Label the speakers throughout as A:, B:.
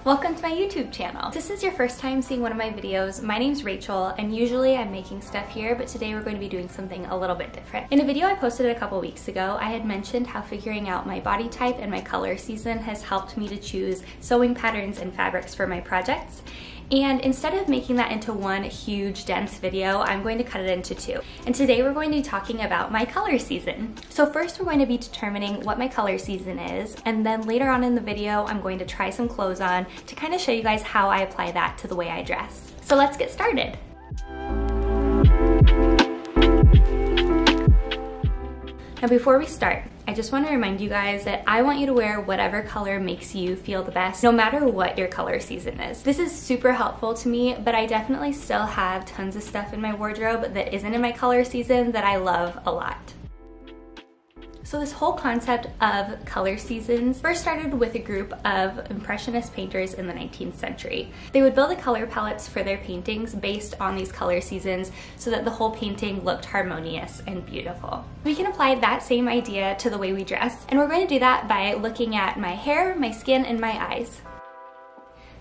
A: Welcome to my YouTube channel. If this is your first time seeing one of my videos, my name's Rachel, and usually I'm making stuff here, but today we're going to be doing something a little bit different. In a video I posted a couple weeks ago, I had mentioned how figuring out my body type and my color season has helped me to choose sewing patterns and fabrics for my projects. And instead of making that into one huge dense video, I'm going to cut it into two. And today we're going to be talking about my color season. So first we're going to be determining what my color season is, and then later on in the video I'm going to try some clothes on to kind of show you guys how I apply that to the way I dress. So let's get started. Now before we start, I just want to remind you guys that I want you to wear whatever color makes you feel the best, no matter what your color season is. This is super helpful to me, but I definitely still have tons of stuff in my wardrobe that isn't in my color season that I love a lot. So this whole concept of color seasons first started with a group of Impressionist painters in the 19th century. They would build the color palettes for their paintings based on these color seasons so that the whole painting looked harmonious and beautiful. We can apply that same idea to the way we dress, and we're going to do that by looking at my hair, my skin, and my eyes.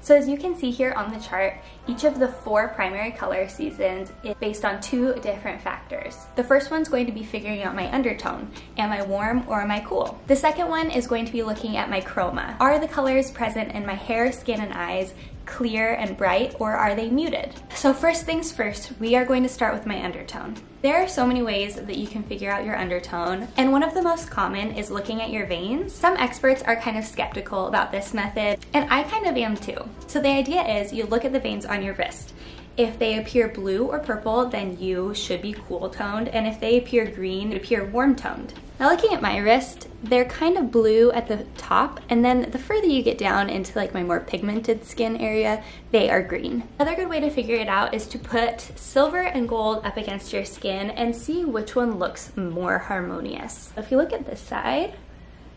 A: So as you can see here on the chart, each of the 4 primary color seasons is based on 2 different factors. The first one's going to be figuring out my undertone. Am I warm or am I cool? The second one is going to be looking at my chroma. Are the colors present in my hair, skin, and eyes clear and bright, or are they muted? So first things first, we are going to start with my undertone. There are so many ways that you can figure out your undertone, and one of the most common is looking at your veins. Some experts are kind of skeptical about this method, and I kind of am too. So the idea is you look at the veins on your wrist. If they appear blue or purple, then you should be cool toned, and if they appear green, it appear warm toned. Now looking at my wrist, they're kind of blue at the top, and then the further you get down into like my more pigmented skin area, they are green. Another good way to figure it out is to put silver and gold up against your skin and see which one looks more harmonious. If you look at this side,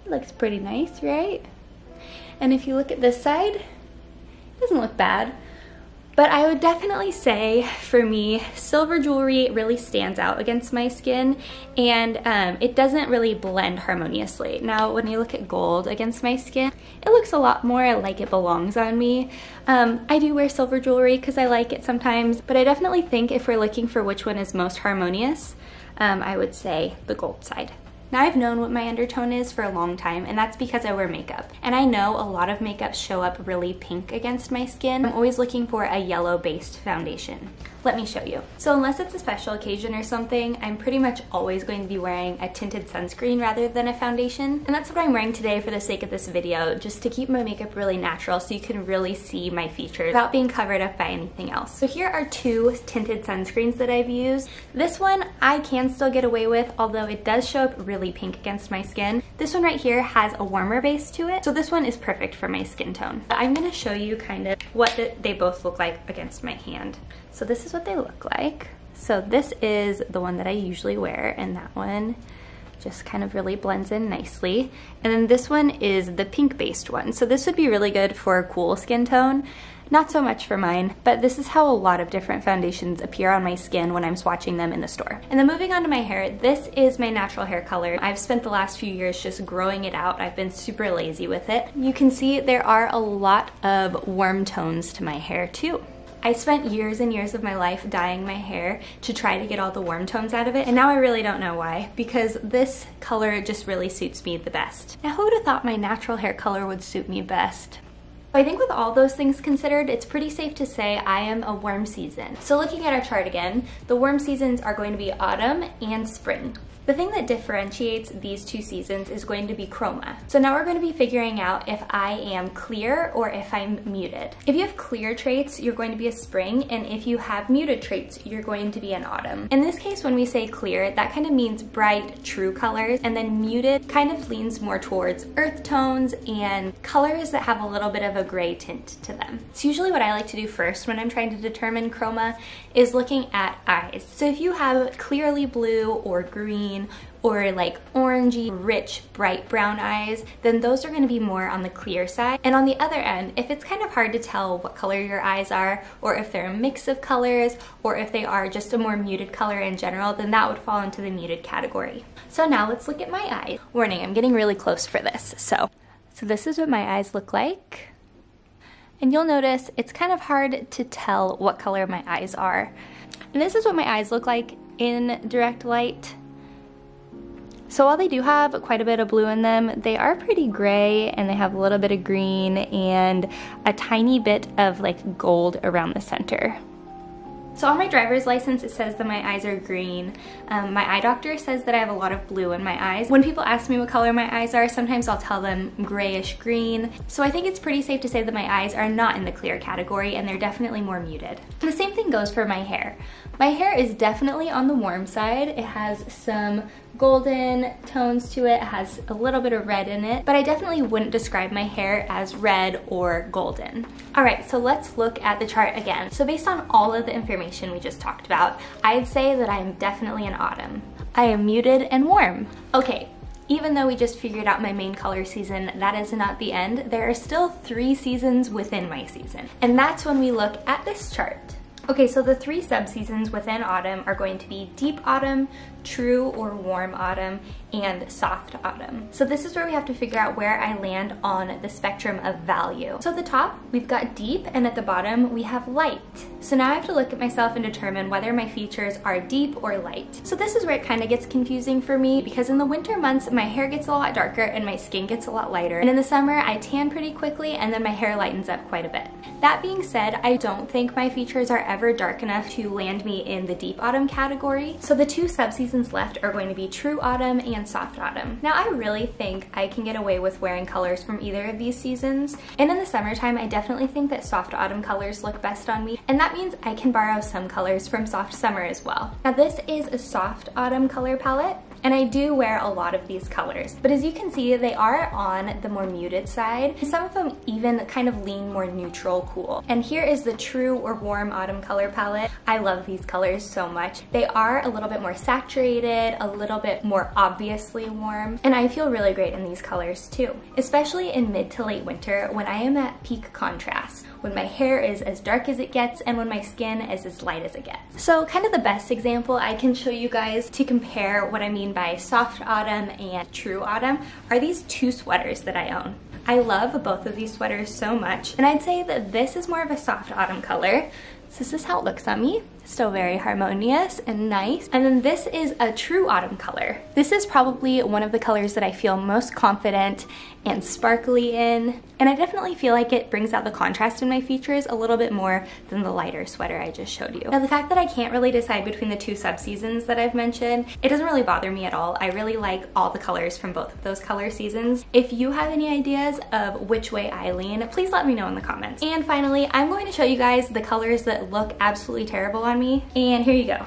A: it looks pretty nice, right? And if you look at this side, it doesn't look bad. But I would definitely say, for me, silver jewelry really stands out against my skin, and it doesn't really blend harmoniously. Now, when you look at gold against my skin, it looks a lot more like it belongs on me. I do wear silver jewelry because I like it sometimes, but I definitely think if we're looking for which one is most harmonious, I would say the gold side. Now I've known what my undertone is for a long time, and that's because I wear makeup. And I know a lot of makeup show up really pink against my skin. I'm always looking for a yellow-based foundation. Let me show you. So unless it's a special occasion or something, I'm pretty much always going to be wearing a tinted sunscreen rather than a foundation. And that's what I'm wearing today for the sake of this video, just to keep my makeup really natural so you can really see my features without being covered up by anything else. So here are 2 tinted sunscreens that I've used. This one I can still get away with, although it does show up really pink against my skin. This one right here has a warmer base to it, so this one is perfect for my skin tone. I'm gonna show you kind of what they both look like against my hand. So this is what they look like. So this is the one that I usually wear, and that one just kind of really blends in nicely. And then this one is the pink-based one. So this would be really good for a cool skin tone. Not so much for mine, but this is how a lot of different foundations appear on my skin when I'm swatching them in the store. And then moving on to my hair, this is my natural hair color. I've spent the last few years just growing it out. I've been super lazy with it. You can see there are a lot of warm tones to my hair too. I spent years and years of my life dyeing my hair to try to get all the warm tones out of it, and now I really don't know why, because this color just really suits me the best. Now who would have thought my natural hair color would suit me best? I think with all those things considered, it's pretty safe to say I am a warm season. So looking at our chart again, the warm seasons are going to be autumn and spring. The thing that differentiates these 2 seasons is going to be chroma. So now we're going to be figuring out if I am clear or if I'm muted. If you have clear traits, you're going to be a spring, and if you have muted traits, you're going to be an autumn. In this case, when we say clear, that kind of means bright, true colors, and then muted kind of leans more towards earth tones and colors that have a little bit of a gray tint to them. So usually what I like to do first when I'm trying to determine chroma is looking at eyes. So if you have clearly blue or green or like orangey, rich, bright brown eyes, then those are going to be more on the clear side. And on the other end, if it's kind of hard to tell what color your eyes are, or if they're a mix of colors, or if they are just a more muted color in general, then that would fall into the muted category. So now let's look at my eyes. Warning, I'm getting really close for this. So this is what my eyes look like. And you'll notice it's kind of hard to tell what color my eyes are. And this is what my eyes look like in direct light. So while they do have quite a bit of blue in them, they are pretty gray, and they have a little bit of green and a tiny bit of like gold around the center. So on my driver's license, it says that my eyes are green. My eye doctor says that I have a lot of blue in my eyes. When people ask me what color my eyes are, sometimes I'll tell them grayish green. So I think it's pretty safe to say that my eyes are not in the clear category, and they're definitely more muted. And the same thing goes for my hair. My hair is definitely on the warm side. It has some golden tones to it. It has a little bit of red in it, but I definitely wouldn't describe my hair as red or golden. All right, so let's look at the chart again. So based on all of the information we just talked about, I'd say that I am definitely in autumn. I am muted and warm. Okay, even though we just figured out my main color season, that is not the end. There are still 3 seasons within my season, and that's when we look at this chart. Okay, so the 3 subseasons within autumn are going to be deep autumn, true or warm autumn, and soft autumn. So this is where we have to figure out where I land on the spectrum of value. So at the top, we've got deep, and at the bottom, we have light. So now I have to look at myself and determine whether my features are deep or light. So this is where it kind of gets confusing for me, because in the winter months, my hair gets a lot darker and my skin gets a lot lighter. And in the summer, I tan pretty quickly, and then my hair lightens up quite a bit. That being said, I don't think my features are ever dark enough to land me in the deep autumn category. So the 2 subseasons left are going to be true autumn and soft autumn. Now I really think I can get away with wearing colors from either of these seasons. And in the summertime, I definitely think that soft autumn colors look best on me. And that means I can borrow some colors from soft summer as well. Now this is a soft autumn color palette, and I do wear a lot of these colors, but as you can see, they are on the more muted side. Some of them even kind of lean more neutral cool. And here is the true or warm autumn color palette. I love these colors so much. They are a little bit more saturated, a little bit more obviously warm, and I feel really great in these colors too, especially in mid to late winter when I am at peak contrast, when my hair is as dark as it gets and when my skin is as light as it gets. So kind of the best example I can show you guys to compare what I mean by soft autumn and true autumn are these 2 sweaters that I own. I love both of these sweaters so much, and I'd say that this is more of a soft autumn color. So this is how it looks on me. Still very harmonious and nice. And then this is a true autumn color. This is probably one of the colors that I feel most confident and sparkly in. And I definitely feel like it brings out the contrast in my features a little bit more than the lighter sweater I just showed you. Now the fact that I can't really decide between the 2 subseasons that I've mentioned, it doesn't really bother me at all. I really like all the colors from both of those color seasons. If you have any ideas of which way I lean, please let me know in the comments. And finally, I'm going to show you guys the colors that look absolutely terrible on me, and here you go.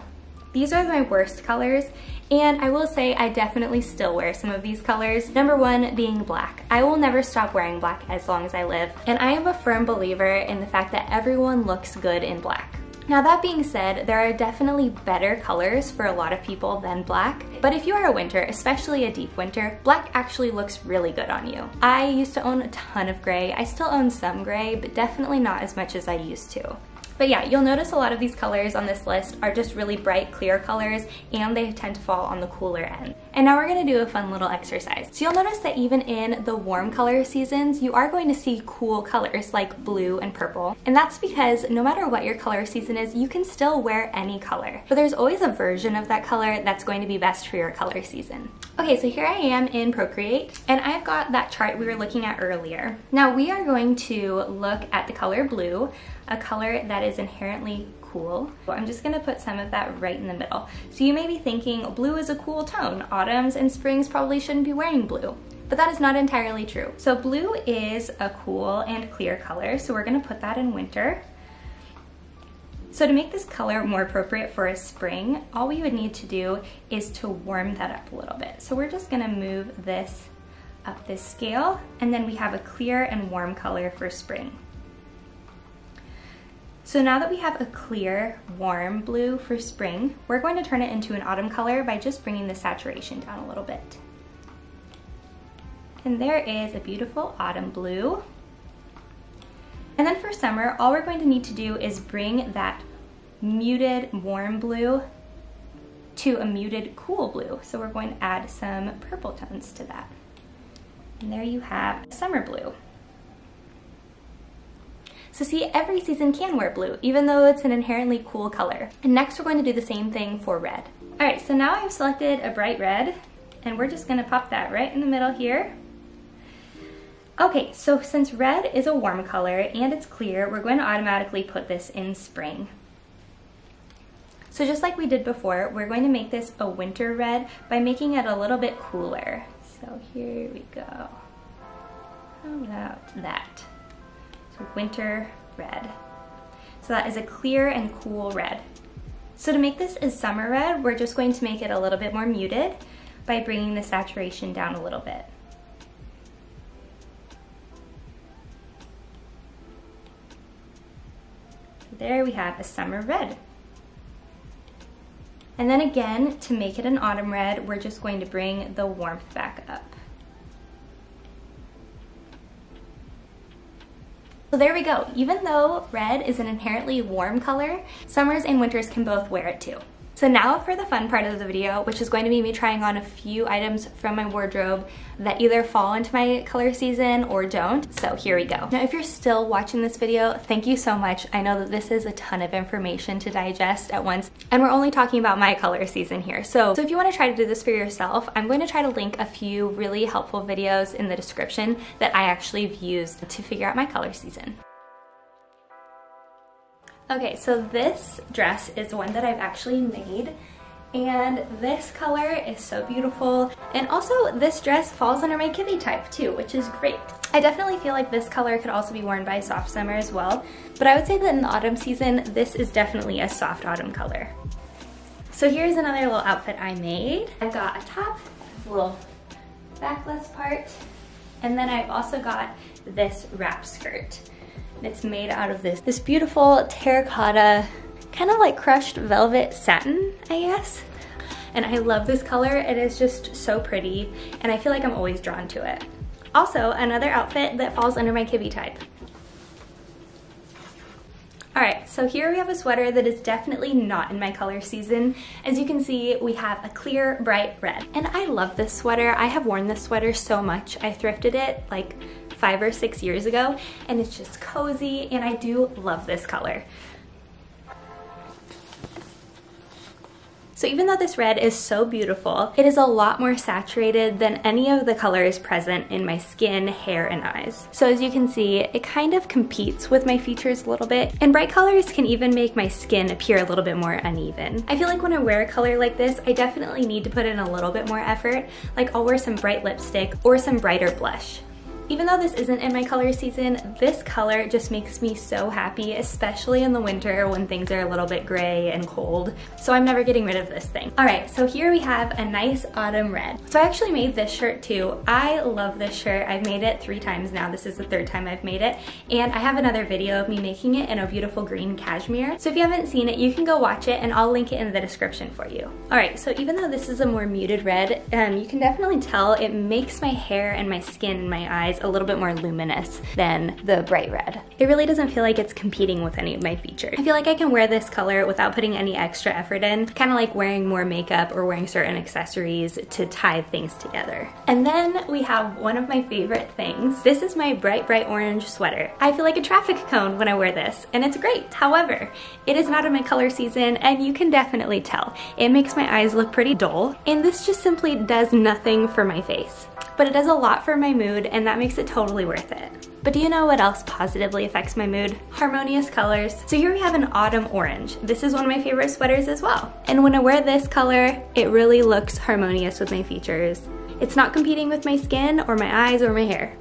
A: These are my worst colors, and I will say I definitely still wear some of these colors. Number 1 being black. I will never stop wearing black as long as I live, and I am a firm believer in the fact that everyone looks good in black. Now that being said, there are definitely better colors for a lot of people than black, but if you are a winter, especially a deep winter, black actually looks really good on you. I used to own a ton of gray. I still own some gray, but definitely not as much as I used to. But yeah, you'll notice a lot of these colors on this list are just really bright, clear colors, and they tend to fall on the cooler end. And now we're gonna do a fun little exercise. So you'll notice that even in the warm color seasons, you are going to see cool colors like blue and purple. And that's because no matter what your color season is, you can still wear any color. But there's always a version of that color that's going to be best for your color season. Okay, so here I am in Procreate, and I've got that chart we were looking at earlier. Now we are going to look at the color blue, a color that is inherently cool. So I'm just gonna put some of that right in the middle. So you may be thinking blue is a cool tone. Autumns and springs probably shouldn't be wearing blue. But that is not entirely true. So blue is a cool and clear color, so we're gonna put that in winter. So to make this color more appropriate for a spring, all we would need to do is to warm that up a little bit. So we're just gonna move this up this scale, and then we have a clear and warm color for spring. So now that we have a clear, warm blue for spring, we're going to turn it into an autumn color by just bringing the saturation down a little bit. And there is a beautiful autumn blue. And then for summer, all we're going to need to do is bring that muted, warm blue to a muted, cool blue. So we're going to add some purple tones to that. And there you have summer blue. So see, every season can wear blue, even though it's an inherently cool color. And next we're going to do the same thing for red. All right, so now I've selected a bright red, and we're just gonna pop that right in the middle here. Okay, so since red is a warm color and it's clear, we're going to automatically put this in spring. So just like we did before, we're going to make this a winter red by making it a little bit cooler. So here we go. How about that? So winter red. So that is a clear and cool red. So to make this a summer red, we're just going to make it a little bit more muted by bringing the saturation down a little bit. There we have a summer red. And then again, to make it an autumn red, we're just going to bring the warmth back up. So there we go. Even though red is an inherently warm color, summers and winters can both wear it too. So now for the fun part of the video, which is going to be me trying on a few items from my wardrobe that either fall into my color season or don't. So here we go. Now if you're still watching this video, thank you so much. I know that this is a ton of information to digest at once, and we're only talking about my color season here. So if you want to try to do this for yourself, I'm going to try to link a few really helpful videos in the description that I actually have used to figure out my color season. Okay, so this dress is one that I've actually made, and this color is so beautiful. And also this dress falls under my kitty type too, which is great. I definitely feel like this color could also be worn by soft summer as well, but I would say that in the autumn season, this is definitely a soft autumn color. So here's another little outfit I made. I've got a top, a little backless part, and then I've also got this wrap skirt. It's made out of this beautiful terracotta, kind of like crushed velvet satin, I guess. And I love this color. It is just so pretty, and I feel like I'm always drawn to it. Also, another outfit that falls under my Kibby type. All right, so here we have a sweater that is definitely not in my color season. As you can see, we have a clear, bright red. And I love this sweater. I have worn this sweater so much. I thrifted it like 5 or 6 years ago, and it's just cozy, and I do love this color. So even though this red is so beautiful, it is a lot more saturated than any of the colors present in my skin, hair, and eyes. So as you can see, it kind of competes with my features a little bit, and bright colors can even make my skin appear a little bit more uneven. I feel like when I wear a color like this, I definitely need to put in a little bit more effort. Like I'll wear some bright lipstick or some brighter blush. Even though this isn't in my color season, this color just makes me so happy, especially in the winter when things are a little bit gray and cold. So I'm never getting rid of this thing. All right, so here we have a nice autumn red. So I actually made this shirt too. I love this shirt. I've made it 3 times now. This is the 3rd time I've made it. And I have another video of me making it in a beautiful green cashmere. So if you haven't seen it, you can go watch it, and I'll link it in the description for you. All right, so even though this is a more muted red, you can definitely tell it makes my hair and my skin and my eyes a little bit more luminous than the bright red. It really doesn't feel like it's competing with any of my features. I feel like I can wear this color without putting any extra effort in, kind of like wearing more makeup or wearing certain accessories to tie things together. And then we have one of my favorite things. This is my bright orange sweater. I feel like a traffic cone when I wear this, and it's great. However, it is not in my color season, and you can definitely tell. It makes my eyes look pretty dull, and this just simply does nothing for my face. But it does a lot for my mood, and that makes it totally worth it. But do you know what else positively affects my mood? Harmonious colors. So here we have an autumn orange. This is one of my favorite sweaters as well. And when I wear this color, it really looks harmonious with my features. It's not competing with my skin or my eyes or my hair.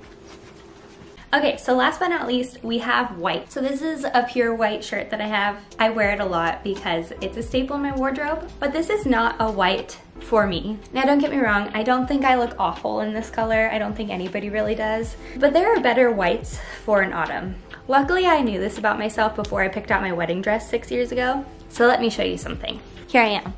A: Okay, so last but not least, we have white. So this is a pure white shirt that I have. I wear it a lot because it's a staple in my wardrobe, but this is not a white for me. Now don't get me wrong, I don't think I look awful in this color. I don't think anybody really does, but there are better whites for an autumn. Luckily, I knew this about myself before I picked out my wedding dress 6 years ago. So let me show you something. Here I am.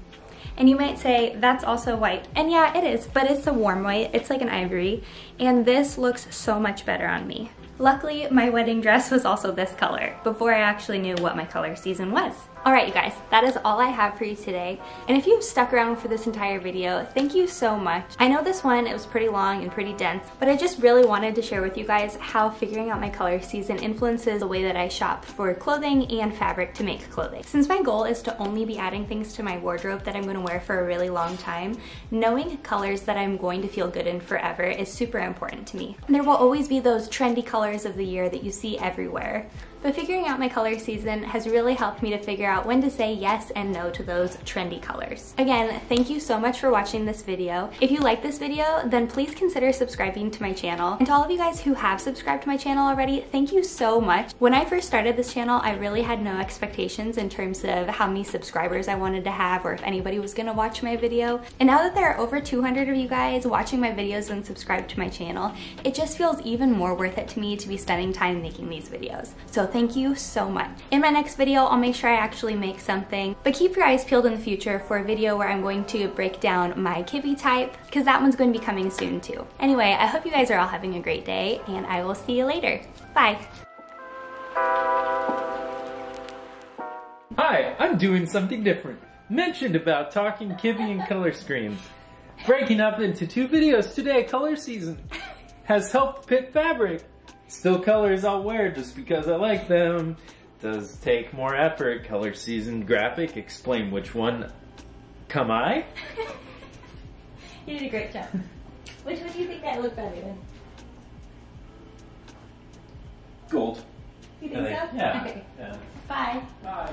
A: And you might say, that's also white. And yeah, it is, but it's a warm white. It's like an ivory. And this looks so much better on me. Luckily, my wedding dress was also this color before I actually knew what my color season was. Alright you guys, that is all I have for you today. And if you've stuck around for this entire video, thank you so much. I know this one, it was pretty long and pretty dense, but I just really wanted to share with you guys how figuring out my color season influences the way that I shop for clothing and fabric to make clothing. Since my goal is to only be adding things to my wardrobe that I'm going to wear for a really long time, knowing colors that I'm going to feel good in forever is super important to me. There will always be those trendy colors of the year that you see everywhere. But figuring out my color season has really helped me to figure out when to say yes and no to those trendy colors. Again, thank you so much for watching this video. If you like this video, then please consider subscribing to my channel. And to all of you guys who have subscribed to my channel already, thank you so much. When I first started this channel, I really had no expectations in terms of how many subscribers I wanted to have or if anybody was gonna watch my video. And now that there are over 200 of you guys watching my videos and subscribed to my channel, it just feels even more worth it to me to be spending time making these videos. So thank you so much. In my next video, I'll make sure I actually make something, but keep your eyes peeled in the future for a video where I'm going to break down my Kibbe type, because that one's going to be coming soon too. Anyway, I hope you guys are all having a great day, and I will see you later. Bye.
B: Hi, I'm doing something different. Mentioned about talking Kibbe and color schemes. Breaking up into 2 videos today, color season has helped pick fabric. Still colors I'll wear just because I like them. Does take more effort. Color season graphic, explain which one come I?
A: You did a great job. Which one do you think I look better in?
B: Gold.
A: You think so?
B: Yeah.
A: Okay.
B: Yeah.
A: Bye.
B: Bye.